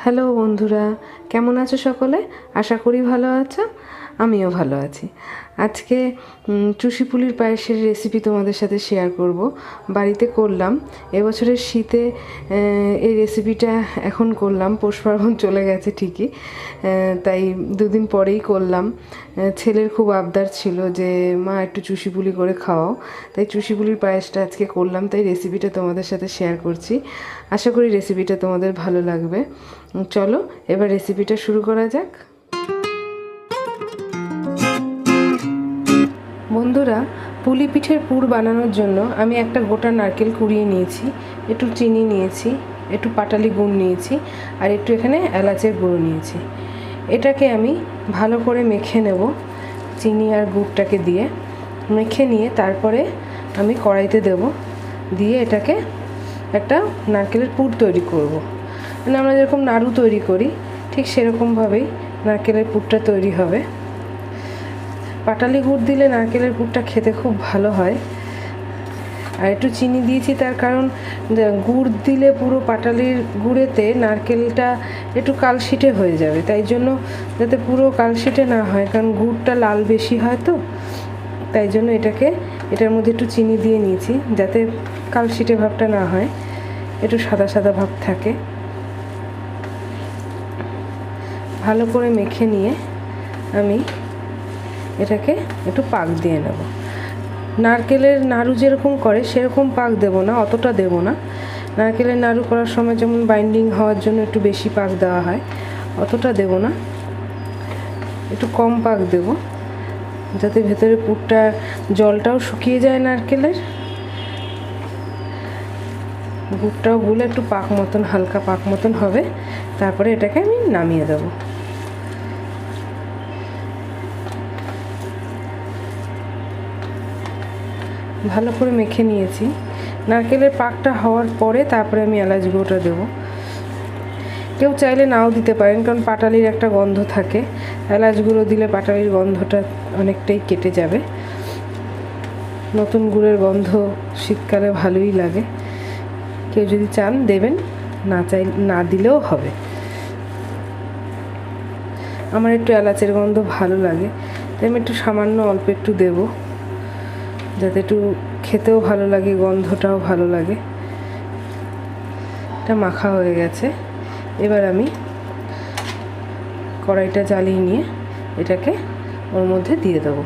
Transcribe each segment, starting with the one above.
Hello বন্ধুরা, কেমন আছো সকলে? আশা করি ভালো আছো। আমিও ভালো আছি। আজকে চুষি পুলির পায়েসের রেসিপি তোমাদের সাথে শেয়ার করব। বাড়িতে করলাম এবছরের শীতে। এই রেসিপিটা এখন করলাম, পৌষ পার্বণ চলে গেছে ঠিকই, তাই দুদিন পরেই করলাম। ছেলের খুব আবদার ছিল যে মা একটু চুষি পুলি করে খাওয়াও, তাই চুষি পুলির পায়েসটা আজকে করলাম, তাই রেসিপিটা তোমাদের সাথে শেয়ার করছি। আশা করি রেসিপিটা তোমাদের ভালো লাগবে। চলো এবার রেসিপিটা শুরু করা যাক। বন্ধুরা, পুলি পিঠের পুর বানানোর জন্য আমি একটা গোটা নারকেল কুড়িয়ে নিয়েছি, একটু চিনি নিয়েছি, একটু পাটালি গুড় নিয়েছি, আর একটু এখানে এলাচের গুঁড়ো নিয়েছি। এটাকে আমি ভালো করে মেখে নেব। চিনি আর গুড়টাকে দিয়ে মেখে নিয়ে তারপরে আমি কড়াইতে দেব, দিয়ে এটাকে একটা নারকেলের পুর তৈরি করব। মানে আমরা যেরকম নাড়ু তৈরি করি ঠিক সেরকমভাবেই নারকেলের পুরটা তৈরি হবে। পাটালি গুড় দিলে নারকেলের পুরটা খেতে খুব ভালো হয়। আর একটু চিনি দিয়েছি, তার কারণ গুড় দিলে পুরো পাটালির গুড়েতে নারকেলটা একটু কালশিটে হয়ে যাবে, তাই জন্য যাতে পুরো কালশিটে না হয়, কারণ গুড়টা লাল বেশি হয় তো, তাই জন্য এটার মধ্যে একটু চিনি দিয়ে নিয়েছি যাতে কালশিটে ভাবটা না হয়, একটু সাদা সাদা ভাব থাকে। ভালো করে মেখে নিয়ে আমি এটাকে একটু পাক দিয়ে নেব। নারকেলের নাড়ু যেরকম করে সেরকম পাক দেব না, অতটা দেব না। নারকেলের নাড়ু করার সময় যেমন বাইন্ডিং হওয়ার জন্য একটু বেশি পাক দেওয়া হয়, অতটা দেব না, একটু কম পাক দেব, যাতে ভেতরে পুরটা জলটাও শুকিয়ে যায়, নারকেলের গুড়টাও গুলে একটু পাক মতন, হালকা পাক মতন হবে। তারপরে এটাকে আমি নামিয়ে দেবো। ভালো করে মেখে নিয়েছি। নারকেলের পাকটা হওয়ার পরে তারপরে আমি এলাচ গুঁড়োটা দেবো। কেউ চাইলে নাও দিতে পারেন, কারণ পাটালির একটা গন্ধ থাকে, এলাচ গুঁড়ো দিলে পাটালির গন্ধটা অনেকটাই কেটে যাবে। নতুন গুড়ের গন্ধ শীতকালে ভালোই লাগে, কেউ যদি চান দেবেন, না দিলেও হবে। আমার একটু এলাচের গন্ধ ভালো লাগে, তাই আমি একটু সামান্য অল্প একটু দেবো, যাতে একটু খেতেও ভালো লাগে, গন্ধটাও ভালো লাগে। এটা মাখা হয়ে গেছে। এবার আমি কড়াইটা জ্বালিয়ে নিয়ে এটাকে ওর মধ্যে দিয়ে দেবো।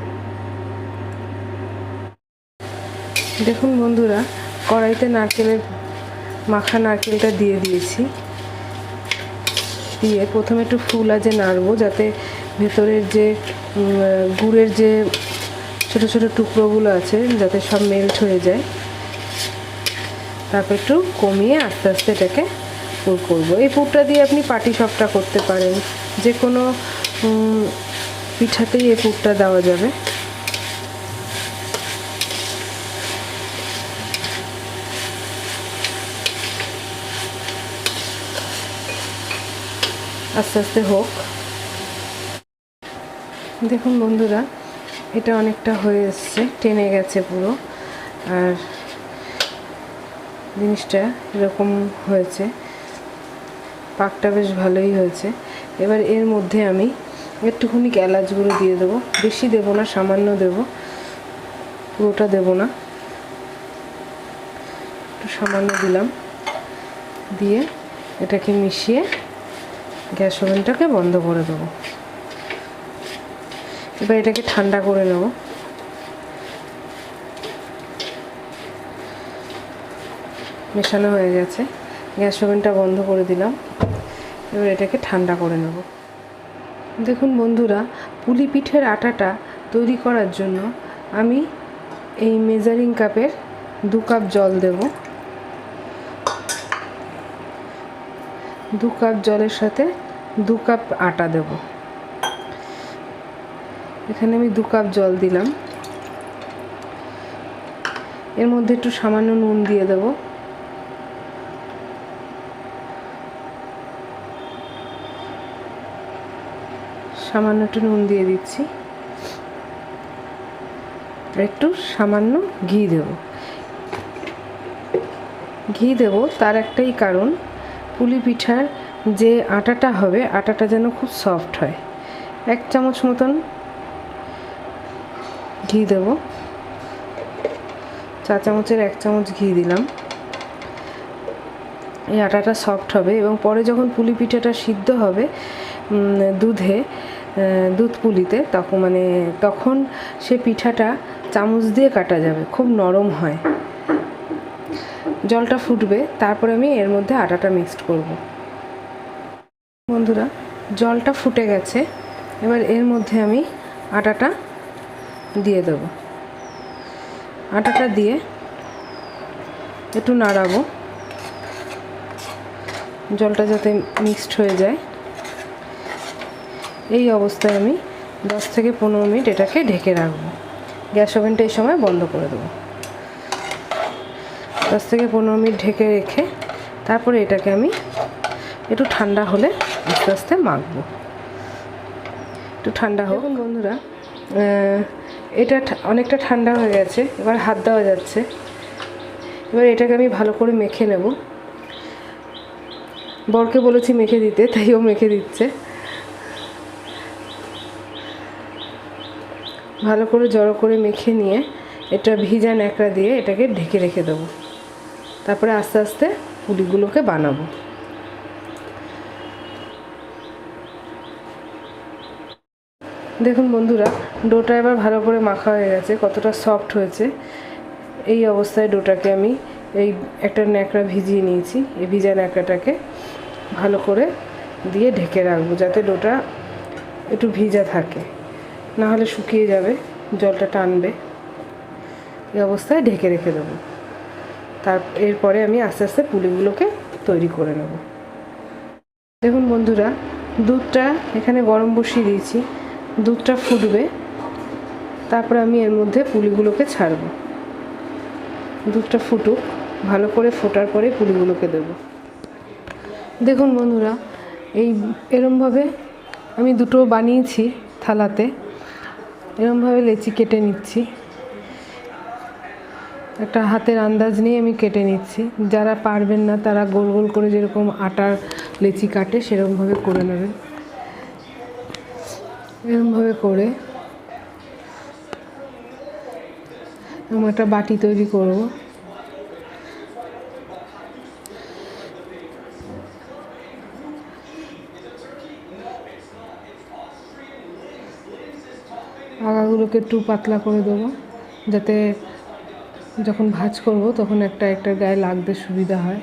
দেখুন বন্ধুরা, কড়াইতে মাখা নারকেলটা দিয়ে দিয়েছি। দিয়ে প্রথমে একটু ফুল আজে নাড়বো, যাতে ভেতরের যে গুড়ের যে ছোটো ছোটো টুকরোগুলো আছে যাতে সব মেল্ট হয়ে যায়। তারপর একটু কমিয়ে আস্তে আস্তে এটাকে পুর করবো। এই পুরটা দিয়ে আপনি পাটিসাপটা করতে পারেন, যে কোনো পিঠাতেই এই পুরটা দেওয়া যাবে। আস্তে আস্তে হোক। দেখুন বন্ধুরা, এটা অনেকটা হয়ে এসছে, টেনে গেছে পুরো, আর জিনিসটা এরকম হয়েছে, পাকটা বেশ ভালোই হয়েছে। এবার এর মধ্যে আমি একটুখানি এলাচ গুঁড়ো দিয়ে দেবো, বেশি দেবো না, সামান্য দেবো, পুরোটা দেবো না, একটু সামান্য দিলাম। দিয়ে এটাকে মিশিয়ে গ্যাস ওভেনটাকে বন্ধ করে দেবো। এবার এটাকে ঠান্ডা করে নেব। মেশানো হয়ে গেছে, গ্যাস ওভেনটা বন্ধ করে দিলাম। এবার এটাকে ঠান্ডা করে নেব। দেখুন বন্ধুরা, পুলি পিঠের আটাটা তৈরি করার জন্য আমি এই মেজারিং কাপের 2 কাপ জল দেব। 2 কাপ জলের সাথে 2 কাপ আটা দেব। এখানে আমি 2 কাপ জল দিলাম। এর মধ্যে একটু সামান্য নুন দিয়ে দেব। সামান্য একটু নুন দিয়ে দিচ্ছি, আর একটু সামান্য ঘি দেব। ঘি দেব তার একটাই কারণ, পুলি পিঠার যে আটাটা হবে আটাটা যেন খুব সফট হয়। 1 চামচ মতন ঘি দেব, 4 চামচের 1 চামচ ঘি দিলাম। এই আটাটা সফট হবে এবং পরে যখন পুলি পিঠাটা সিদ্ধ হবে দুধ পুলিতে, তখন সে পিঠাটা চামচ দিয়ে কাটা যাবে, খুব নরম হয়। জলটা ফুটবে, তারপরে আমি এর মধ্যে আটাটা মিক্সড করব। বন্ধুরা, জলটা ফুটে গেছে, এবার এর মধ্যে আমি আটাটা দিয়ে দেব। আটাটা দিয়ে একটু নাড়াবো, জলটা যাতে মিক্সড হয়ে যায়। এই অবস্থায় আমি 10 থেকে 15 মিনিট এটাকে ঢেকে রাখবো। গ্যাস ওভেনটা এই সময় বন্ধ করে দেবো। 10 থেকে 15 মিনিট ঢেকে রেখে তারপরে এটাকে আমি একটু ঠান্ডা হলে আস্তে আস্তে মাখবো। একটু ঠান্ডা হোক। বন্ধুরা, এটা অনেকটা ঠান্ডা হয়ে গেছে, এবার হাত দেওয়া যাচ্ছে। এবার এটাকে আমি ভালো করে মেখে নেব। বরকে বলেছি মেখে দিতে, তাই ও মেখে দিচ্ছে। ভালো করে জড়ো করে মেখে নিয়ে এটা ভিজা ন্যাকড়া দিয়ে এটাকে ঢেকে রেখে দেবো। তারপরে আস্তে আস্তে পুলিগুলোকে বানাবো। দেখুন বন্ধুরা, ডোটা এবার ভালো করে মাখা হয়ে গেছে, কতটা সফট হয়েছে। এই অবস্থায় ডোটাকে আমি একটা ন্যাকড়া ভিজিয়ে নিয়েছি, এই ভিজা ন্যাকড়াটাকে ভালো করে দিয়ে ঢেকে রাখবো, যাতে ডোটা একটু ভিজা থাকে, না হলে শুকিয়ে যাবে, জলটা টানবে। এই অবস্থায় ঢেকে রেখে দেবো। এরপরে আমি আস্তে আস্তে পুলিগুলোকে তৈরি করে নেব। দেখুন বন্ধুরা, দুধটা এখানে গরম বসিয়ে দিয়েছি, দুধটা ফুটবে, তারপরে আমি এর মধ্যে পুলিগুলোকে ছাড়ব। দুধটা ফুটুক, ভালো করে ফোটার পরে পুলিগুলোকে দেব। দেখুন বন্ধুরা, এরমভাবে আমি দুটো বানিয়েছি থালাতে, এরমভাবে লেচি কেটে নিচ্ছি। একটা হাতের আন্দাজ নিয়ে আমি কেটে নিচ্ছি। যারা পারবেন না তারা গোল গোল করে যেরকম আটার লেচি কাটে সেরকমভাবে করে নেবেন। এরকমভাবে করে আমি একটা বাটি তৈরি করব। আগাগুলোকে একটু পাতলা করে দেবো, যাতে যখন ভাঁজ করব তখন একটা গায়ে লাগতে সুবিধা হয়।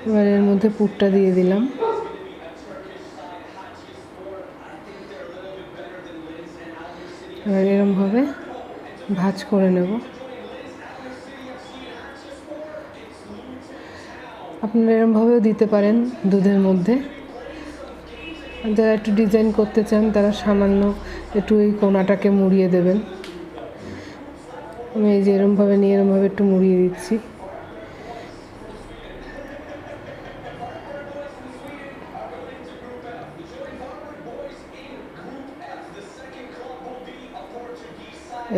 এবার এর মধ্যে পুরটা দিয়ে দিলাম। এবার এরমভাবে ভাঁজ করে নেব। আপনারা এরমভাবেও দিতে পারেন দুধের মধ্যে। যারা একটু ডিজাইন করতে চান তারা সামান্য একটু এই কোনাটাকে মুড়িয়ে দেবেন। আমি এই যে এরমভাবে নিয়ে এরমভাবে একটু মুড়িয়ে দিচ্ছি।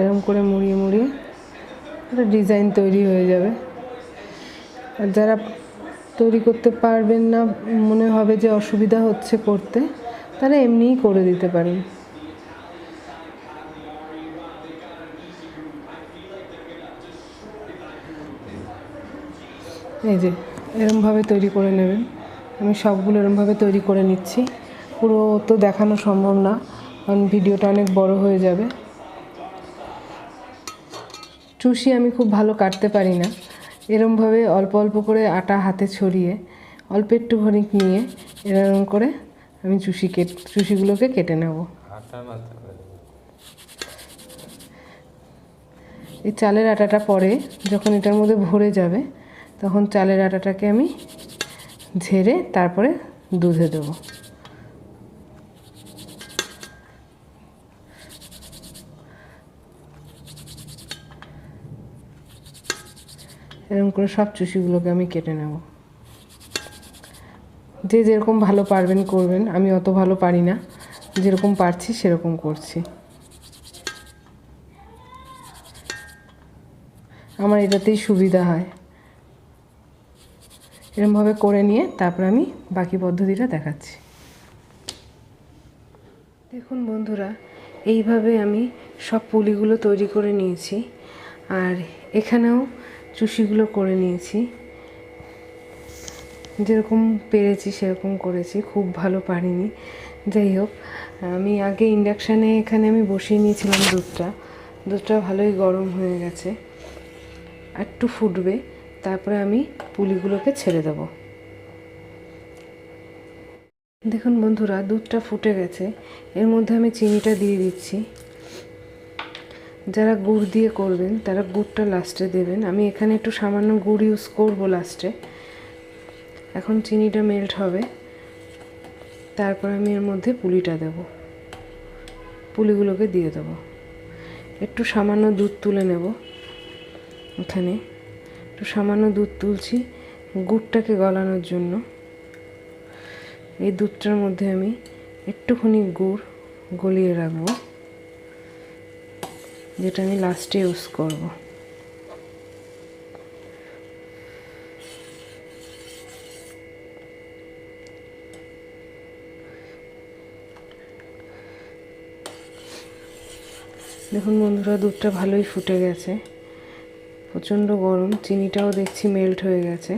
এরম করে মুড়িয়ে মুড়িয়ে একটা ডিজাইন তৈরি হয়ে যাবে। আর যারা তৈরি করতে পারবেন না, মনে হবে যে অসুবিধা হচ্ছে করতে, তারা এমনিই করে দিতে পারেন। এই যে এরমভাবে তৈরি করে নেবেন। আমি সবগুলো এরমভাবে তৈরি করে নিচ্ছি। পুরো তো দেখানো সম্ভব না, কারণ ভিডিওটা অনেক বড় হয়ে যাবে। চুষি আমি খুব ভালো কাটতে পারি না। এরমভাবে অল্প অল্প করে আটা হাতে ছড়িয়ে অল্প একটুখানি নিয়ে এরকম করে আমি চুষিগুলোকে কেটে নেব। এই চালের আটাটা পরে যখন এটার মধ্যে ভরে যাবে, তখন চালের আটাটাকে আমি ঝেড়ে তারপরে দুধে দেবো। এরকম করে সব চুষিগুলোকে আমি কেটে নেব। যে যেরকম ভালো পারবেন করবেন, আমি অত ভালো পারি না, যেরকম পারছি সেরকম করছি। আমার এটাতেই সুবিধা হয়। এরকমভাবে করে নিয়ে তারপর আমি বাকি পদ্ধতিটা দেখাচ্ছি। দেখুন বন্ধুরা, এইভাবে আমি সব পুলিগুলো তৈরি করে নিয়েছি, আর এখানেও চুষিগুলো করে নিয়েছি। যেরকম পেরেছি সেরকম করেছি, খুব ভালো পারিনি। যাই হোক, আমি আগে ইন্ডাকশানে এখানে আমি বসিয়ে নিয়েছিলাম দুধটা ভালোই গরম হয়ে গেছে, একটু ফুটবে, তারপরে আমি পুলিগুলোকে ছেড়ে দেব। দেখুন বন্ধুরা, দুধটা ফুটে গেছে, এর মধ্যে আমি চিনিটা দিয়ে দিচ্ছি। যারা গুড় দিয়ে করবেন তারা গুড়টা লাস্টে দেবেন, আমি এখানে একটু সামান্য গুড় ইউজ করব লাস্টে। এখন চিনিটা মেল্ট হবে, তারপর আমি এর মধ্যে পুলিটা দেব, পুলিগুলোকে দিয়ে দেব। একটু সামান্য দুধ তুলে নেব, এখানে একটু সামান্য দুধ তুলছি গুড়টাকে গলানোর জন্য। এই দুধটার মধ্যে আমি একটুখানি গুড় গলিয়ে রাখবো, যেটা আমি লাস্টে ইউজ করব। দেখুন বন্ধুরা, দুধটা ভালোই ফুটে গেছে, প্রচণ্ড গরম, চিনিটাও দেখছি মেল্ট হয়ে গেছে।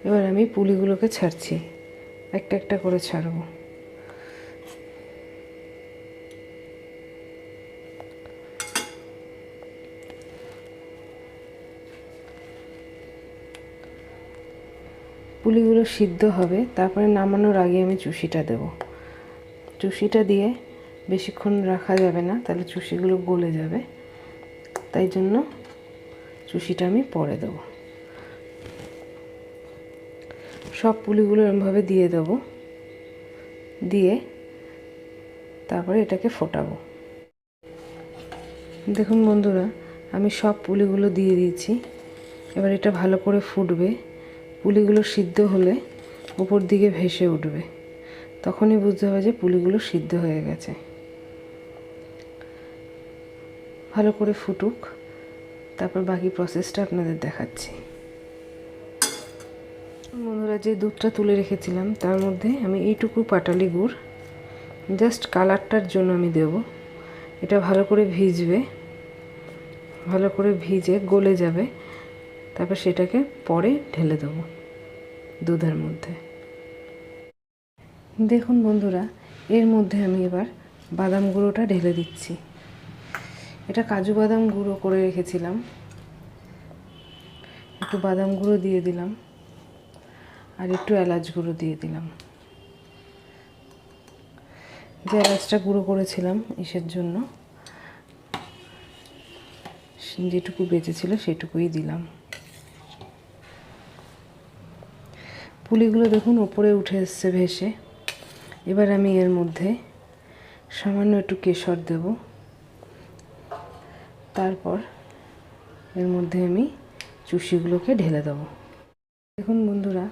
এবার আমি পুলিগুলোকে ছাড়ছি, একটা একটা করে ছাড়বো। পুলিগুলো সিদ্ধ হবে, তারপরে নামানোর আগে আমি চুষিটা দেব। চুষিটা দিয়ে বেশিক্ষণ রাখা যাবে না, তাহলে চুষিগুলো গলে যাবে, তাই জন্য চুষিটা আমি পরে দেব। সব পুলিগুলো এরমভাবে দিয়ে দেব, দিয়ে তারপরে এটাকে ফোটাবো। দেখুন বন্ধুরা, আমি সব পুলিগুলো দিয়ে দিয়েছি। এবার এটা ভালো করে ফুটবে, পুলিগুলো সিদ্ধ হলে উপর দিকে ভেসে উঠবে, তখনই বুঝতে হবে যে পুলিগুলো সিদ্ধ হয়ে গেছে। ভালো করে ফুটুক, তারপর বাকি প্রসেসটা আপনাদের দেখাচ্ছি। বন্ধুরা, যে দুধটা তুলে রেখেছিলাম তার মধ্যে আমি এইটুকু পাটালি গুড় জাস্ট কালারটার জন্য আমি দেব। এটা ভালো করে ভিজবে, ভালো করে ভিজে গলে যাবে, তারপর সেটাকে পরে ঢেলে দেবো দুধের মধ্যে। দেখুন বন্ধুরা, এর মধ্যে আমি এবার বাদাম গুঁড়োটা ঢেলে দিচ্ছি। এটা কাজু বাদাম গুঁড়ো করে রেখেছিলাম, একটু বাদাম গুঁড়ো দিয়ে দিলাম, আর একটু এলাচ গুঁড়ো দিয়ে দিলাম। যে এলাচটা গুঁড়ো করেছিলাম ইসের জন্য, যেটুকু বেঁচেছিল সেটুকুই দিলাম। পুলিগুলো দেখুন ওপরে উঠে এসছে ভেসে। এবার আমি এর মধ্যে সামান্য একটু কেশর দেব, তারপর এর মধ্যে আমি চুষিগুলোকে ঢেলে দেব। দেখুন বন্ধুরা,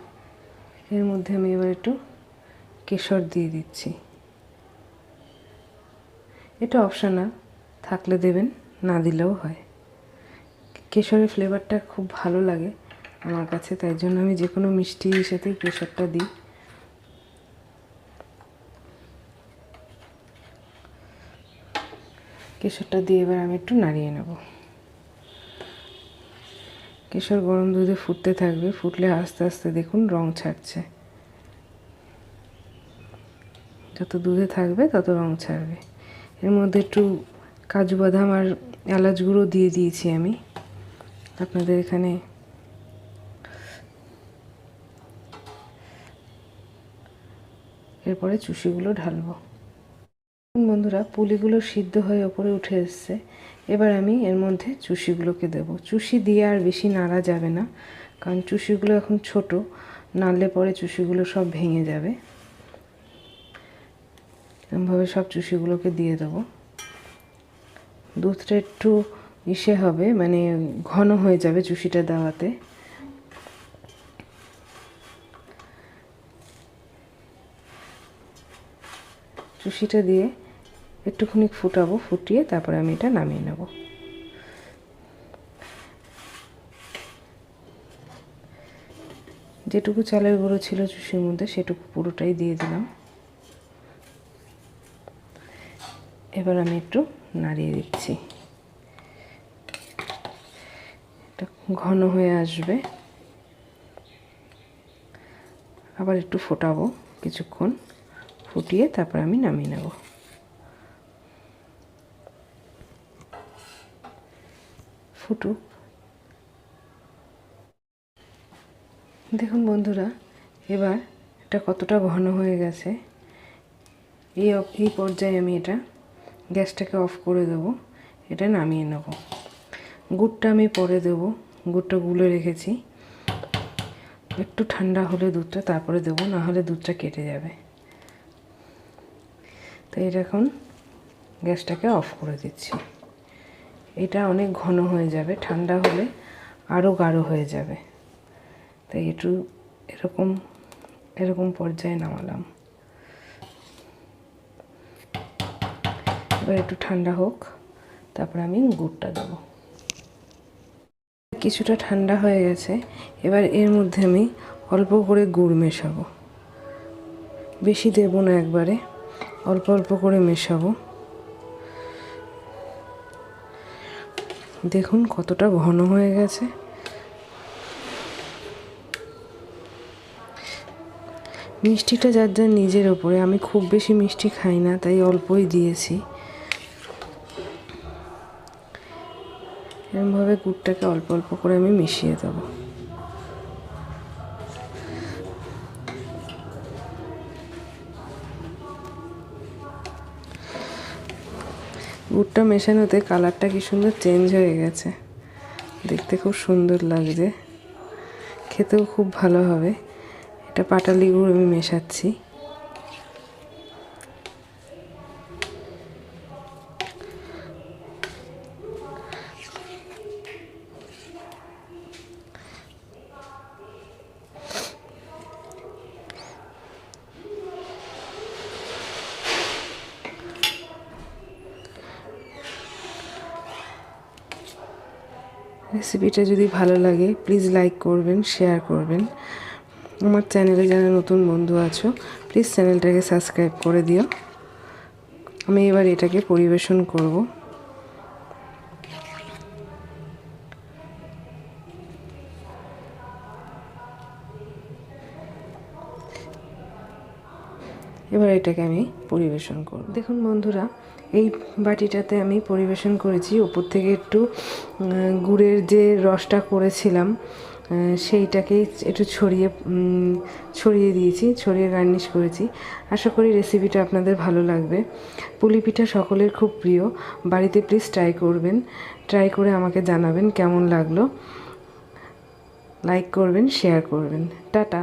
এর মধ্যে আমি এবার একটু কেশর দিয়ে দিচ্ছি। এটা অপশনাল, থাকলে দেবেন, না দিলেও হয়। কেশরের ফ্লেভারটা খুব ভালো লাগে আমার কাছে, তাই জন্য আমি যে কোনো মিষ্টির সাথেই কেশরটা দিই। কেশরটা দিয়ে এবার আমি একটু নাড়িয়ে নেব। কেশর গরম দুধে ফুটতে থাকবে, ফুটলে আস্তে আস্তে দেখুন রং ছাড়ছে। যত দুধে থাকবে তত রং ছাড়বে। এর মধ্যে একটু কাজু বাদাম আর এলাচ গুঁড়ো দিয়ে দিয়েছি আমি, আপনাদের এখানে এরপরে চুষিগুলো ঢালবো। বন্ধুরা, পুলিগুলো সিদ্ধ হয়ে ওপরে উঠে এসছে। এবার আমি এর মধ্যে চুষিগুলোকে দেব। চুষি দিয়ে আর বেশি নাড়া যাবে না, কারণ চুষিগুলো এখন ছোট, নাড়লে পরে চুষিগুলো সব ভেঙে যাবে। এরকমভাবে সব চুষিগুলোকে দিয়ে দেবো। দুধটা একটু ইসে হবে, মানে ঘন হয়ে যাবে চুষিটা দেওয়াতে। চুষিটা দিয়ে একটুখানি ফুটাবো, ফুটিয়ে তারপরে আমি এটা নামিয়ে নেব। যেটুকু চালের গুঁড়ো ছিল চুষির মধ্যে সেটুকু পুরোটাই দিয়ে দিলাম। এবার আমি একটু নাড়িয়ে দিচ্ছি, এটা ঘন হয়ে আসবে। আবার একটু ফোটাবো কিছুক্ষণ, ফুটিয়ে তারপর আমি নামিয়ে নেব। ফুটুক। দেখুন বন্ধুরা, এবার এটা কতটা ঘন হয়ে গেছে। এই পর্যায়ে আমি এটা গ্যাসটাকে অফ করে দেবো, এটা নামিয়ে নেব। গুড়টা আমি পরে দেবো, গুড়টা গুলে রেখেছি। একটু ঠান্ডা হলে দুধটা তারপরে দেবো, না হলে দুধটা কেটে যাবে। তো এটা এখন গ্যাসটাকে অফ করে দিচ্ছি। এটা অনেক ঘন হয়ে যাবে, ঠান্ডা হলে আরও গাঢ় হয়ে যাবে। তাই একটু এরকম পর্যায়ে নামালাম। এবার একটু ঠান্ডা হোক, তারপরে আমি গুড়টা দেবো। কিছুটা ঠান্ডা হয়ে গেছে, এবার এর মধ্যে আমি অল্প করে গুড় মেশাবো। বেশি দেবো না, একবারে অল্প অল্প করে মেশাবো। দেখুন কতটা ঘন হয়ে গেছে। মিষ্টিটা যার যার নিজের ওপরে, আমি খুব বেশি মিষ্টি খাই না, তাই অল্পই দিয়েছি। এরকমভাবে গুড়টাকে অল্প অল্প করে আমি মিশিয়ে দেবো। গুড়টা মেশানোতে কালারটা কি সুন্দর চেঞ্জ হয়ে গেছে, দেখতে খুব সুন্দর লাগছে, খেতেও খুব ভালো হবে। এটা পাটালি গুড় আমি মেশাচ্ছি। রেসিপিটা যদি ভালো লাগে প্লিজ লাইক করবেন, শেয়ার করবেন। আমার চ্যানেলে যারা নতুন বন্ধু আছো প্লিজ চ্যানেলটাকে সাবস্ক্রাইব করে দিও। আমি এবার এটাকে পরিবেশন করব। এবার এটাকে আমি পরিবেশন করব। দেখুন বন্ধুরা, এই বাটিটাতে আমি পরিবেশন করেছি। ওপর থেকে একটু গুড়ের যে রসটা করেছিলাম সেইটাকেই একটু ছড়িয়ে দিয়েছি, ছড়িয়ে গার্নিশ করেছি। আশা করি রেসিপিটা আপনাদের ভালো লাগবে। পুলি পিঠা সকলের খুব প্রিয়, বাড়িতে প্লিজ ট্রাই করবেন। ট্রাই করে আমাকে জানাবেন কেমন লাগলো। লাইক করবেন, শেয়ার করবেন। টাটা।